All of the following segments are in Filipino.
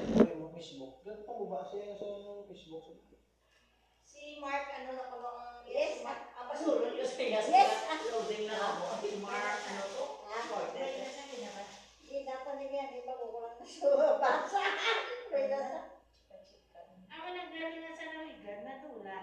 try mo Facebook. Ganun pa mo ba siya sa Facebook? Si Mark, ano na ko bang... Yes, ang pasulod yun sa yes. Loading na ako. Si Mark, ano to? Pwede na sa akin naman. Hindi dapat niya, di ba kukulang na sa basa. Pwede na. Ako nagdali na sa nawigan, natula.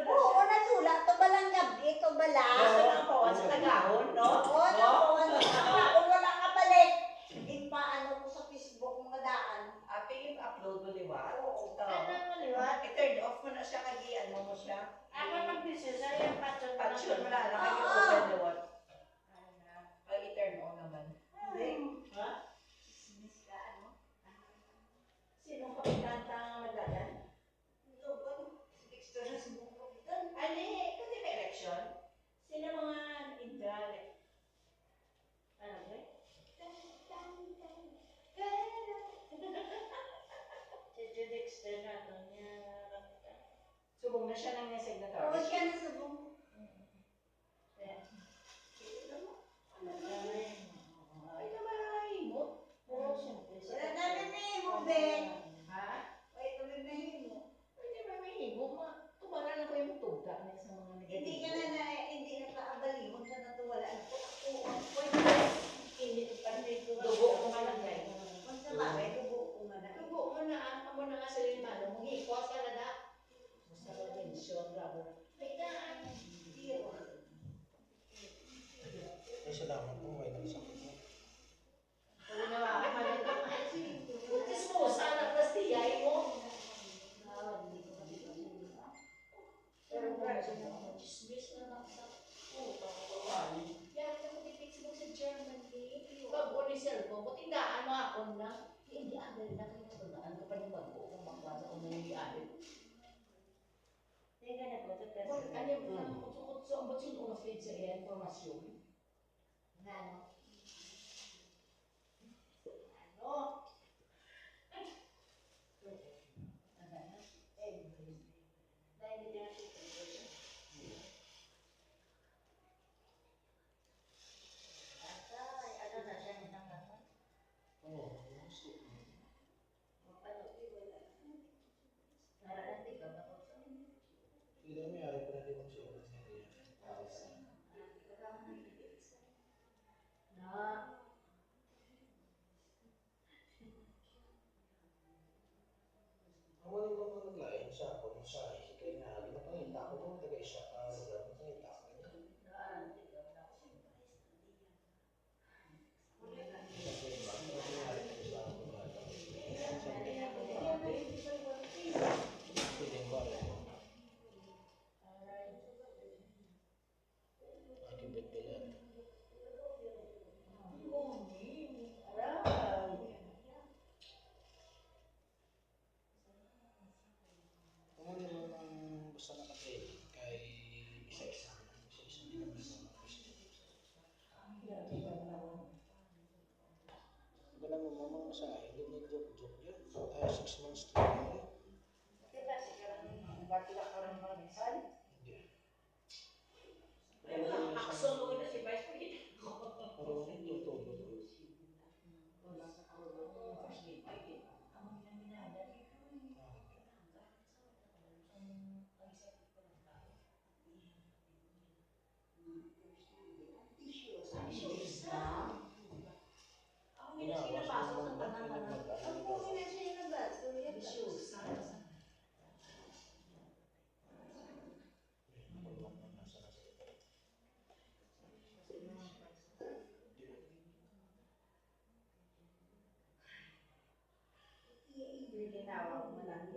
Oo, natula. Ito ba lang gabi? Ito ba lang? Basta lang po, sa tagahon, no? Oo, nakuha. Kung wala ka balik, hindi pa ano ko sa Facebook mga daan. Ate, yung upload mo, di ba? Oo. Ano mo, di ba? I-turn off mo na siya, kagian mo siya. Ako mag-business, ay yung patson. Patson mo na lang, i-open the what? Ay, i-turn on naman. Hindi. Ha? Miss ka, ano? Sinong kapitanta ang magalan? Ito ba? Si Dexter na si Bong Kapitan. Ano kasi may election? Sino mga indrale? Ano ba? Si Dexter na ito niya. Subong na siya ng signatory. Oo, siya na sa Bong. Ay, naman mo. Oo, siyempre. Wala namin na himo, Ben. Ha? Wait, tuloy na himo. Pwede ba may hibo mo? Tumaran lang ko yung tugda na sa mga Hindi ka na, hindi na kaabali. Huwag ka na tuwala. Oo, pwede. Hindi pa rin dugo ko man lang dahil. Huwag sa bagay, dugo ko man. Dugo mo na, amo na nga sa limano. Mag-iikwas ka na na. Basta ka pensyon, rabo. May daan. Ay, salamat po. May nagsakit mo. Kung nawakaman ito, putis mo, sana plus tiyay mo. Pero kung chismis na naksa, yan ako tipik mo sa Germany. Bago ni cellphone, kung tindaan mo ako na, hindi agad na kayo tunaan ko pa ng bago kung magbasa ko na yung i-alit. Teka na po, ano yung kutso-kutso, ang ba't yung una-feed sa informasyon? Ano? Oo. Hindi na may ari pa na din siya. Ang walang ko mga naglain sa ako, sa kaya nga, ginapangita ko kung taga isa ka, lugar mo pangita ko. Basta nakapili kay isa-isa din naman sa mga Kristo. Wala mo mga masahe, hindi na joke-joke yun. 6 months to yun. Diba, sigaran, bakit ka rin mga minsan? Hindi. Akso mo na si Vice President. Pero hindi ito. Wala sa ako. First game, I did. Ang minamina. Issues na. Ako minus pinapasok sa tanang-tanang. Ang kung na siya yung nabas, Issues na. Tinawag mo lang.